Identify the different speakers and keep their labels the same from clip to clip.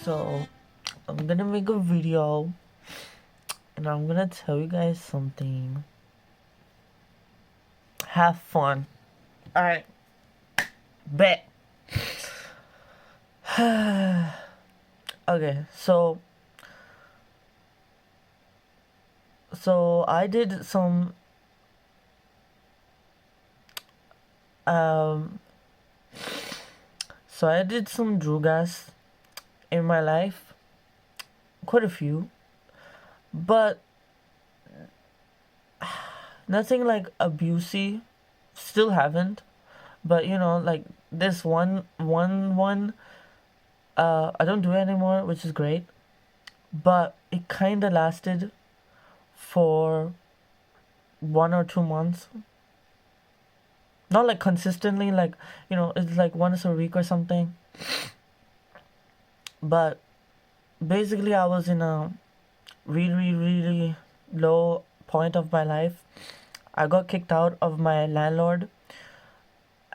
Speaker 1: So I'm gonna make a video and I'm gonna tell you guys something. Have fun. Alright, bet. Okay, so I did some um so I did some drugas in my life, quite a few, but nothing like abusive. Still haven't, but like this one I don't do it anymore, which is great, but it kind of lasted for 1 or 2 months. Not like consistently, like, it's like once a week or something. But basically, I was in a really, really low point of my life. I got kicked out of my landlord,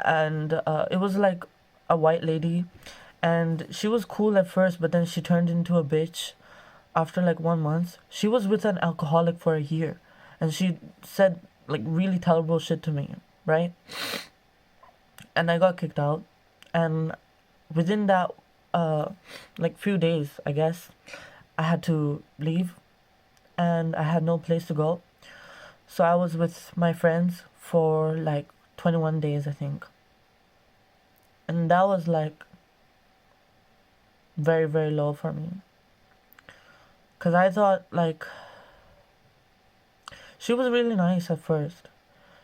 Speaker 1: and it was like a white lady, and she was cool at first, but then she turned into a bitch after like 1 month. She was with an alcoholic for a year, and she said like really terrible shit to me, right? And I got kicked out, and within that like few days, I guess, I had to leave, and I had no place to go. So I was with my friends for like 21 days, I think. And that was like very, very low for me. Because I thought, like, she was really nice at first.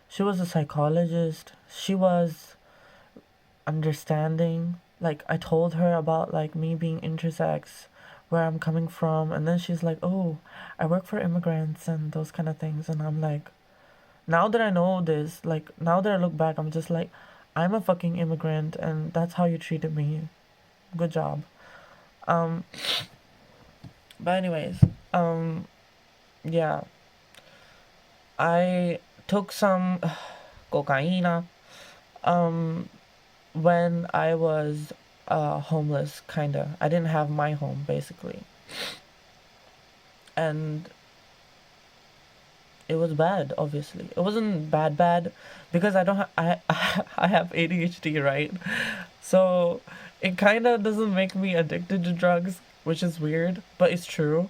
Speaker 1: She was a psychologist. She was understanding. Like, I told her about, like, me being intersex, where I'm coming from. And then she's like, oh, I work for immigrants and those kind of things. And I'm like, now that I know this, like, now that I look back, I'm just like, I'm a fucking immigrant and that's how you treated me. Good job. Um, but anyways, yeah, I took some cocaine when I was homeless, kinda. I didn't have my home, basically. And it was bad, obviously. It wasn't bad because I don't I have ADHD, right? So it kind of doesn't make me addicted to drugs, which is weird, but it's true.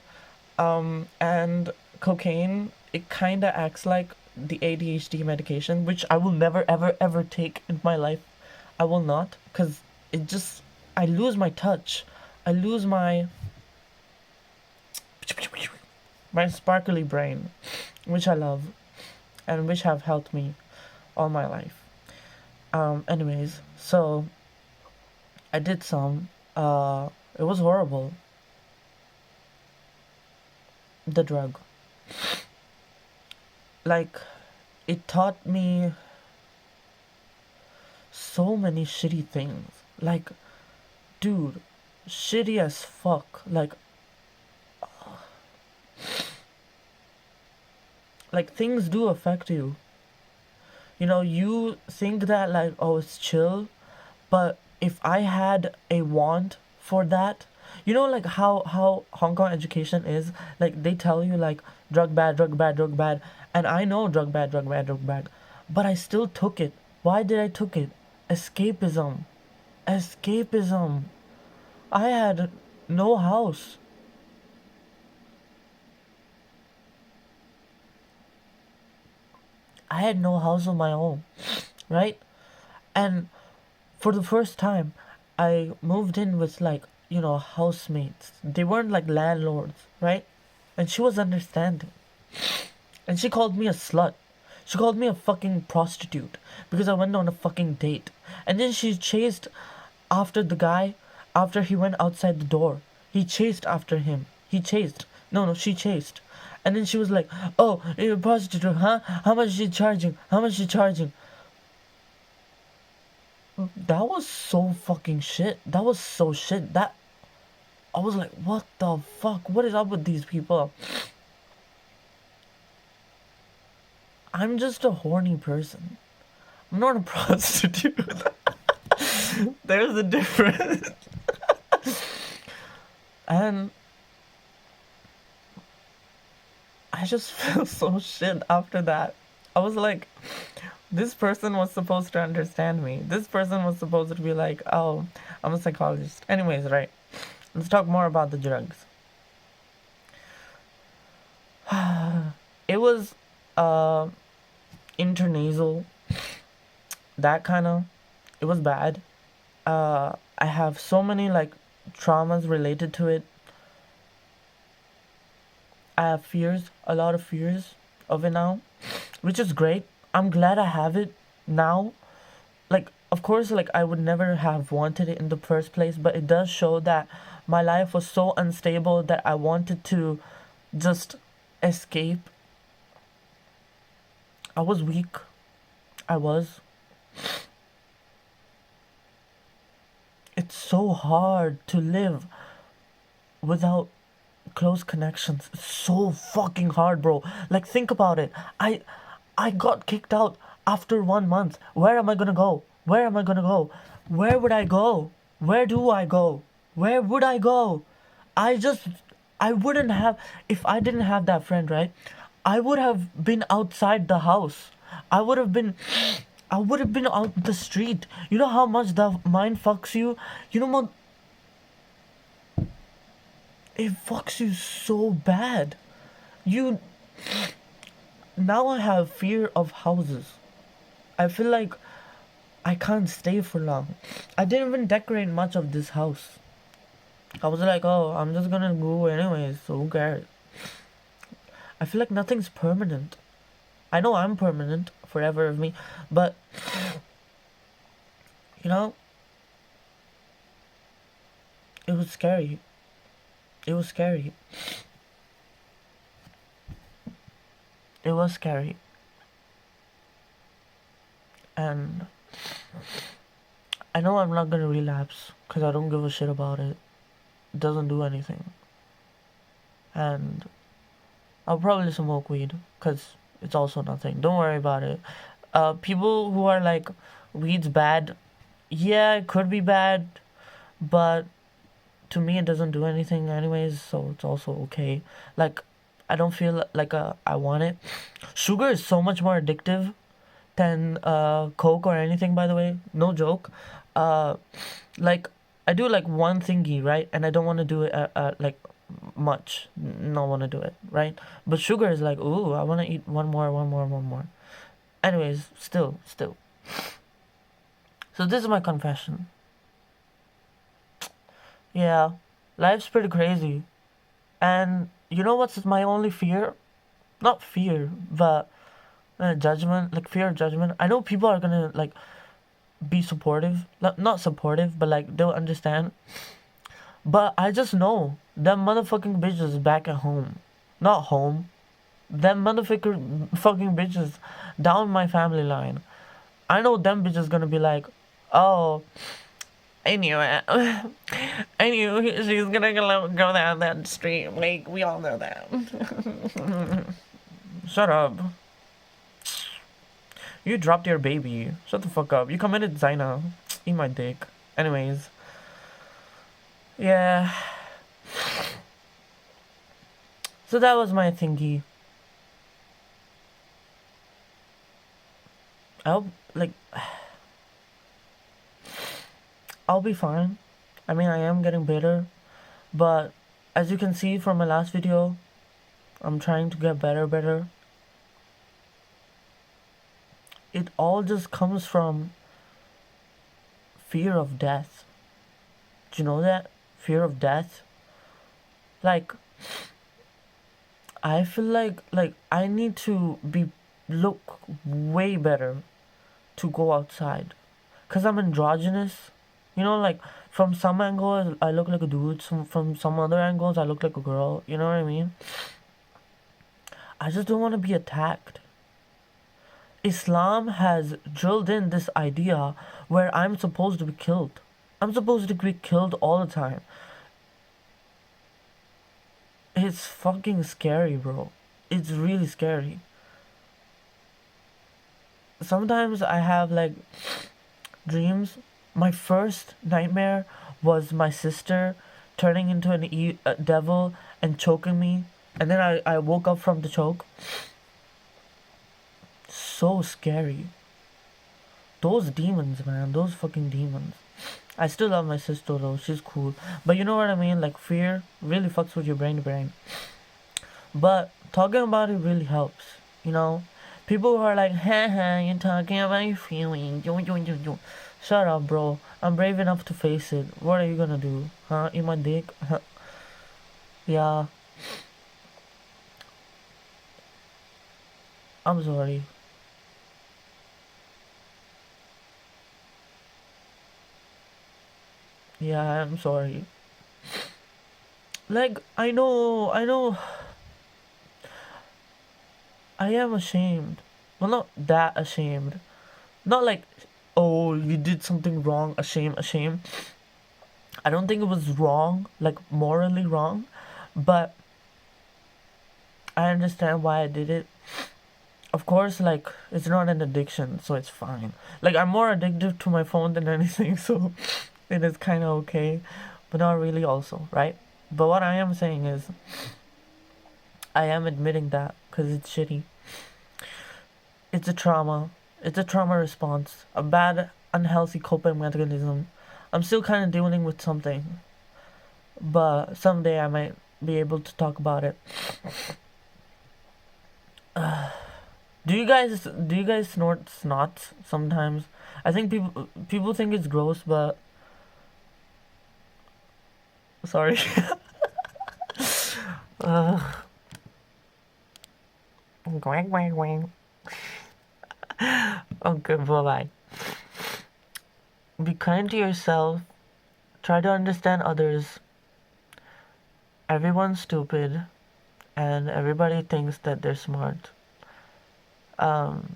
Speaker 1: And cocaine, it kind of acts like the ADHD medication, which I will never ever ever take in my life. I will not, because it just, I lose my touch. I lose my sparkly brain, which I love and which have helped me all my life. Anyways, so I did some. It was horrible. The drug. Like, it taught me so many shitty things. Like, dude, shitty as fuck. Like things do affect you. You think that like, oh, it's chill, but if I had a want for that, like how Hong Kong education is, like they tell you like drug bad, drug bad, drug bad, and I know drug bad, drug bad, drug bad, but I still took it. Why did I took it? Escapism. Escapism. I had no house. I had no house of my own, right? And for the first time, I moved in with like, housemates. They weren't like landlords, right? And she was understanding. And she called me a slut. She called me a fucking prostitute because I went on a fucking date. And then she chased after the guy after he went outside the door. He chased after him. He chased. No, no, she chased. And then she was like, oh, you're a prostitute, huh? How much is she charging? How much is she charging? That was so fucking shit. That was so shit. That I was like, what the fuck? What is up with these people? I'm just a horny person. I'm not a prostitute. There's a difference. And I just feel so shit after that. I was like, this person was supposed to understand me. This person was supposed to be like, oh, I'm a psychologist. Anyways, right. Let's talk more about the drugs. It was uh intranasal, that kind of. It was bad. I have so many like traumas related to it. I have fears, a lot of fears of it now, which is great. I'm glad I have it now. Like, of course, like I would never have wanted it in the first place, but it does show that my life was so unstable that I wanted to just escape. I was weak. I was. It's so hard to live without close connections. It's so fucking hard, bro. Like, think about it. I got kicked out after 1 month. Where am I gonna go? Where am I gonna go? Where would I go? Where do I go? Where would I go? I just I wouldn't have, if I didn't have that friend, right? I would have been outside the house. I would have been I would have been out the street. You know how much the mind fucks you? You know what? It fucks you so bad. You Now I have fear of houses. I feel like I can't stay for long. I didn't even decorate much of this house. I was like, oh, I'm just gonna go anyways, so who cares? I feel like nothing's permanent. I know I'm permanent, forever of me, but you know, it was scary. It was scary. It was scary. And I know I'm not gonna relapse because I don't give a shit about it. It doesn't do anything. And I'll probably smoke weed because it's also nothing. Don't worry about it. People who are like, weed's bad. Yeah, it could be bad, but to me it doesn't do anything anyways, so it's also okay. Like, I don't feel like I want it. Sugar is so much more addictive than coke or anything, by the way, no joke. uh like, I do like one thingy, right, and I don't want to do it like much, not want to do it, right? But sugar is like, ooh, I want to eat one more, one more, one more. Anyways, still, so this is my confession. Yeah, life's pretty crazy. And you know what's my only fear? Not fear, but judgment. Like, fear of judgment. I know people are gonna like be supportive, not supportive, but like they'll understand. But I just know them motherfucking bitches back at home, not home. Them motherfucker fucking bitches down my family line. I know them bitches gonna be like, oh, I knew it. I knew she's gonna go down that street. Like, we all know that. Shut up. You dropped your baby. Shut the fuck up. You committed Zaina. Eat my dick. Anyways. Yeah. So that was my thingy. I'll, like, I'll be fine. I mean, I am getting better. But as you can see from my last video, I'm trying to get better. It all just comes from fear of death. Do you know that? Fear of death. Like, I feel like I need to look way better to go outside. Cause I'm androgynous. You know, like, from some angles I look like a dude, from some other angles I look like a girl. You know what I mean? I just don't want to be attacked. Islam has drilled in this idea where I'm supposed to be killed. I'm supposed to be killed all the time. It's fucking scary, bro. It's really scary. Sometimes I have like dreams. My first nightmare was my sister turning into a devil and choking me. And then I woke up from the choke. So scary. Those demons, man. Those fucking demons. I still love my sister though. She's cool. But you know what I mean? Like, fear really fucks with your brain. But talking about it really helps. You know? People who are like, haha, you're talking about your feelings. Shut up, bro. I'm brave enough to face it. What are you gonna do? Huh? Eat my dick? Yeah. I'm sorry. Yeah, I'm sorry. Like, I know, I am ashamed. Well, not that ashamed. Not like, oh, you did something wrong, ashamed. I don't think it was wrong, like morally wrong, but I understand why I did it. Of course, like, it's not an addiction, so it's fine. Like, I'm more addicted to my phone than anything, so it is kind of okay, but not really also, right? But what I am saying is, I am admitting that because it's shitty. It's a trauma. It's a trauma response. A bad, unhealthy coping mechanism. I'm still kind of dealing with something, but someday I might be able to talk about it. Do you guys snort snot sometimes? I think people think it's gross, but sorry. uh, Quack, quack, quack. Okay, bye bye. Be kind to yourself. Try to understand others. Everyone's stupid, and everybody thinks that they're smart. Um,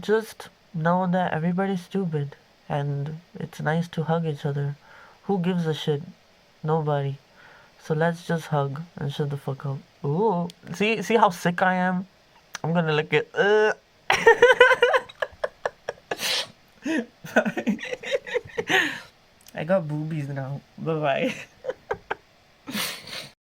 Speaker 1: just know that everybody's stupid, and it's nice to hug each other. Who gives a shit? Nobody. So let's just hug and shut the fuck up. Ooh, see how sick I am? I'm gonna lick it. I got boobies now. Bye bye.